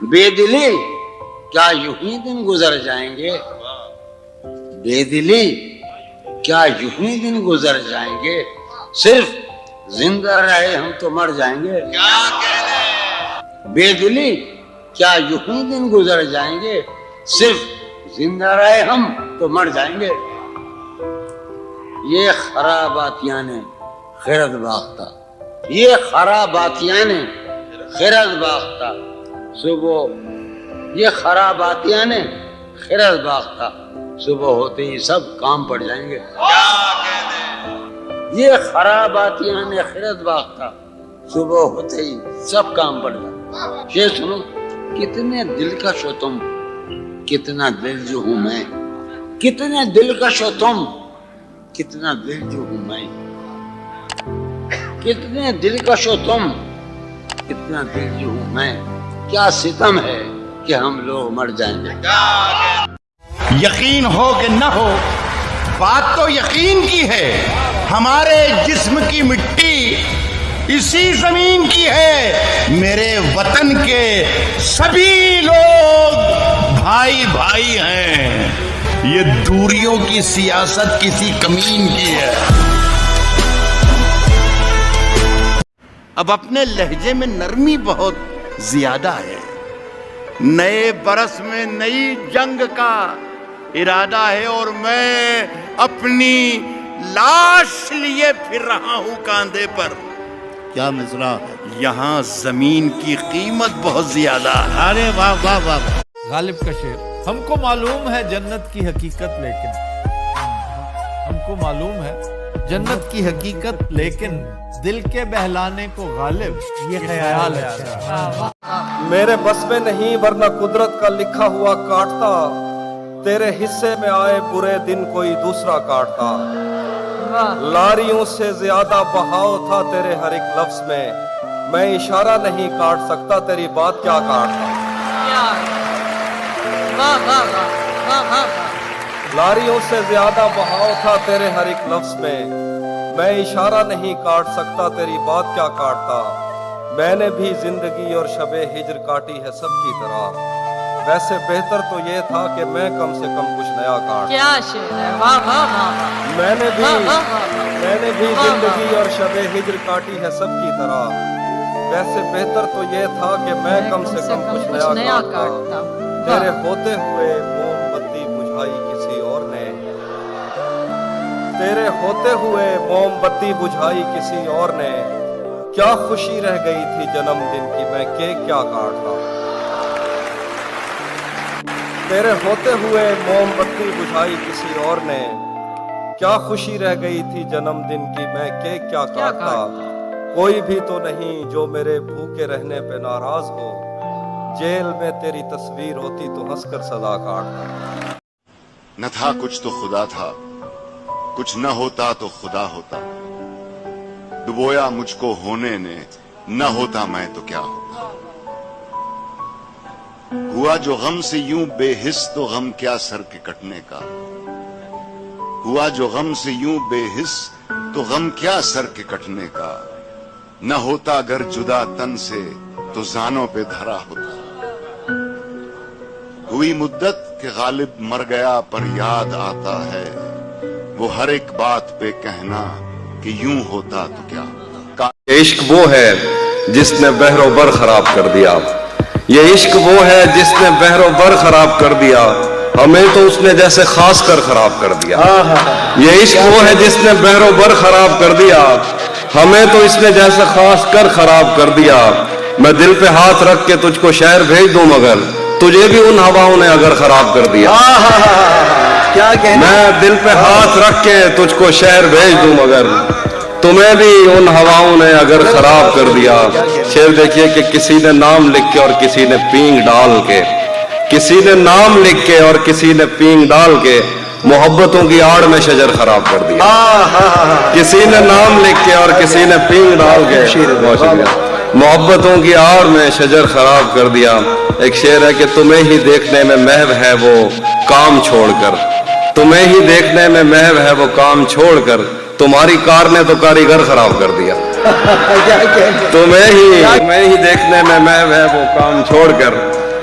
بے دلی کیا یوں ہی دن گزر جائیں گے، بے دلی کیا یوں ہی دن گزر جائیں گے، صرف زندہ رہے ہم تو مر جائیں گے، بے دلی کیا یوں ہی دن گزر جائیں گے، صرف زندہ رہے ہم تو مر جائیں گے۔ یہ خراباتیاں نے خیرت باختہ، یہ خراباتیاں نے خیرت باختہ، صبح یہ خراباتیاں نے خیرت باختہ، صبح ہوتے ہی سب کام پڑ جائیں گے۔ یہ خراباتیاں نے خیرت باختہ، صبح ہوتے ہی سب کام پڑ جائیں گے۔ یہ سنو، کتنے دلکش ہو تم، کتنا دل جو ہوں میں، کتنے دلکش ہو تم، کتنا دل جو ہوں میں، کتنے دلکش ہو تم، کتنا دل جو ہوں میں، کیا ستم ہے کہ ہم لوگ مر جائیں گے۔ یقین ہو کہ نہ ہو، بات تو یقین کی ہے، ہمارے جسم کی مٹی اسی زمین کی ہے، میرے وطن کے سبھی لوگ بھائی بھائی ہیں، یہ دوریوں کی سیاست کسی کمین کی ہے۔ اب اپنے لہجے میں نرمی بہت زیادہ ہے، نئے برس میں نئی جنگ کا ارادہ ہے، اور میں اپنی لاش لیے پھر رہا ہوں کاندھے پر۔ کیا مصرع، یہاں زمین کی قیمت بہت زیادہ ہے۔ ارے واہ واہ واہ۔ غالب کا شعر۔ ہم کو معلوم ہے جنت کی حقیقت، لیکن ہم کو معلوم ہے جنت کی حقیقت، لیکن دل کے بہلانے کو غالب یہ خیال ہے۔ میرے بس میں نہیں ورنہ قدرت کا لکھا ہوا کاٹتا، تیرے حصے میں آئے برے دن کوئی دوسرا کاٹتا، لاریوں سے زیادہ بہاؤ تھا تیرے ہر ایک لفظ میں اشارہ نہیں کاٹ سکتا، تیری بات کیا کاٹتا۔ لاریوں سے زیادہ بہاؤ تھا تیرے ہر ایک لفظ میں اشارہ نہیں کاٹ سکتا، تیری بات کیا کاٹتا۔ میں نے بھی زندگی اور شب ہجر کاٹی ہے سب کی طرح، ویسے بہتر تو یہ تھا کہ میں کم سے کم کچھ نیا کاٹ۔ کیا شعر ہے، واہ واہ واہ۔ میں نے بھی زندگی اور شب ہجر کاٹی ہے سب کی طرح، ویسے بہتر تو یہ تھا کہ میں کم سے کم کچھ نیا کاٹتا۔ تیرے ہوتے ہوئے موم بتی بجھائی کسی اور نے، تیرے ہوتے ہوئے موم بتی بجھائی کسی اور نے، کیا خوشی رہ گئی تھی جنم دن کی میں کیک کیا کاٹتا۔ تیرے ہوتے ہوئے موم بتی بجھائی کسی اور نے، کیا خوشی رہ گئی تھی جنم دن کی میں کیک کیا کاٹتا۔ کوئی بھی تو نہیں جو میرے بھوکے رہنے پہ ناراض ہو، جیل میں تیری تصویر ہوتی تو ہنس کر سزا کاٹتا۔ نہ تھا کچھ تو خدا تھا، کچھ نہ ہوتا تو خدا ہوتا، ڈبویا مجھ کو ہونے نے، نہ ہوتا میں تو کیا ہوتا۔ ہوا جو غم سے یوں بے حس تو غم کیا سر کے کٹنے کا، ہوا جو غم سے یوں بے حس تو غم کیا سر کے کٹنے کا، نہ ہوتا اگر جدا تن سے تو زانوں پہ دھرا ہوتا۔ ہوئی مدت کہ غالب مر گیا پر یاد آتا ہے، وہ ہر ایک بات پہ کہنا کہ یوں ہوتا تو کیا ہوتا۔ عشق وہ ہے جس نے بحر و بر خراب کر دیا، یہ عشق وہ ہے جس نے بحر و بر خراب کر دیا، ہمیں تو اس نے جیسے خاص کر خراب کر دیا۔ یہ عشق وہ ہے جس نے بحر و بر خراب کر دیا، ہمیں تو اس نے جیسے خاص کر خراب کر دیا۔ میں دل پہ ہاتھ رکھ کے تجھ کو شہر بھیج دوں مگر تجھے بھی ان ہواؤں نے اگر خراب کر دیا۔ میں دل پہ ہاتھ رکھ کے تجھ کو شہر بھیج دوں مگر تمہیں بھی ان ہواؤں نے اگر خراب کر دیا۔ شعر دیکھیے کہ کسی نے نام لکھ کے اور کسی نے پینگ ڈال کے، کسی نے نام لکھ کے اور کسی نے پینگ ڈال کے محبتوں کی آڑ میں شجر خراب کر دیا۔ کسی نے نام لکھ کے اور کسی نے پینگ ڈال کے محبتوں کی آڑ میں شجر خراب کر دیا۔ ایک شعر ہے کہ تمہیں ہی دیکھنے میں محو ہے وہ کام چھوڑ کر، تمہیں ہی دیکھنے میں محو ہے وہ کام چھوڑ کر، تمہاری کار نے تو کاریگر خراب کر دیا۔ تمہیں ہی دیکھنے میں محو ہے وہ کام چھوڑ کر،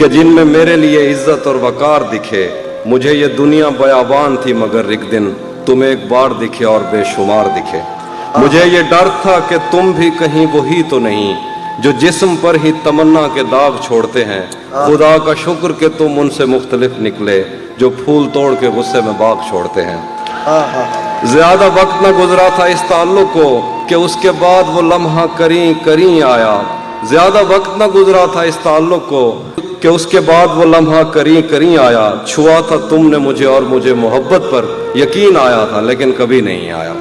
کہ جن میں میرے لیے عزت اور وقار دکھے. مجھے یہ دنیا بیابان تھی مگر ایک دن تمہیں ایک بار دکھے اور بے شمار دکھے. مجھے یہ ڈر تھا کہ تم بھی کہیں وہی تو نہیں جو جسم پر ہی تمنا کے داغ چھوڑتے ہیں. خدا کا شکر کہ تم ان سے مختلف نکلے جو پھول توڑ کے غصے میں باغ چھوڑتے ہیں. زیادہ وقت نہ گزرا تھا اس تعلق کو کہ اس کے بعد وہ لمحہ کریں آیا. زیادہ وقت نہ گزرا تھا اس تعلق کو کہ اس کے بعد وہ لمحہ کریں آیا. چھوا تھا تم نے مجھے اور مجھے محبت پر یقین آیا تھا لیکن کبھی نہیں آیا.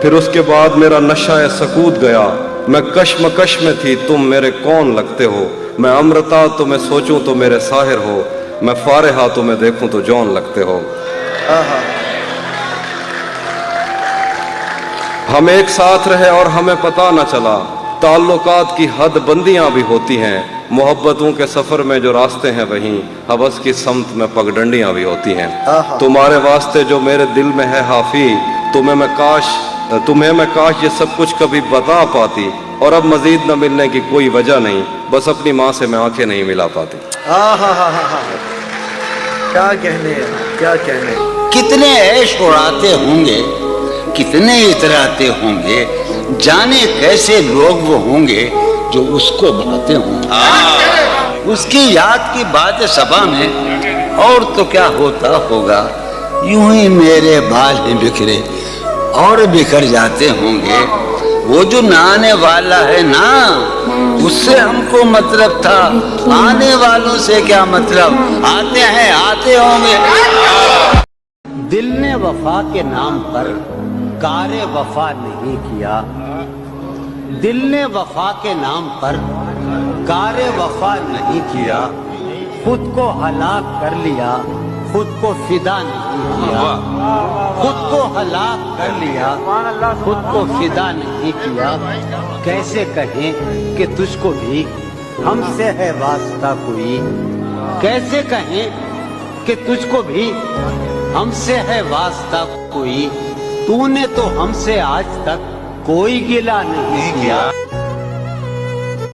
پھر اس کے بعد میرا نشہ سکوت گیا. میں کشمکش میں تھی تم میرے کون لگتے ہو. میں امرتا تو میں سوچوں تو میرے ساحر ہو. میں فارحہ تو میں دیکھوں تو جون لگتے ہو. ہم ایک ساتھ رہے اور ہمیں پتہ نہ چلا. تعلقات کی حد بندیاں بھی ہوتی ہیں. محبتوں کے سفر میں جو راستے ہیں وہیں حوث کی سمت میں پگڈنڈیاں بھی ہوتی ہیں. تمہارے واسطے جو میرے دل میں ہے حافی تمہیں میں کاش یہ سب کچھ کبھی بتا پاتی. اور اب مزید نہ ملنے کی کوئی وجہ نہیں بس اپنی ماں سے میں آنکھیں نہیں ملا پاتی. کیا کہنے کتنے عیش اڑاتے ہوں گے کتنے اتراتے ہوں گے. جانے کیسے لوگ وہ ہوں گے جو اس کو بھاتے ہوں گے. اس کی یاد کی بات صبا میں اور تو کیا ہوتا ہوگا. یوں ہی میرے بال ہیں بکھرے اور بکھر جاتے ہوں گے. وہ جو نہ آنے والا ہے نا اس سے ہم کو مطلب تھا. آنے والوں سے کیا مطلب. آتے ہیں آتے ہوں گے. دل نے وفا کے نام پر کار وفا نہیں کیا. دل نے وفا کے نام پر کار وفا نہیں کیا. خود کو ہلاک کر لیا خود کو فدا نہیں کیا. خود کو ہلاک کر لیا خود کو فدا نہیں کیا. کیسے کہیں کہ تجھ کو بھی ہم سے ہے واسطہ کوئی. کیسے کہیں کہ تجھ کو بھی ہم سے ہے واسطہ کوئی. تو نے تو ہم سے آج تک کوئی گلہ نہیں کیا.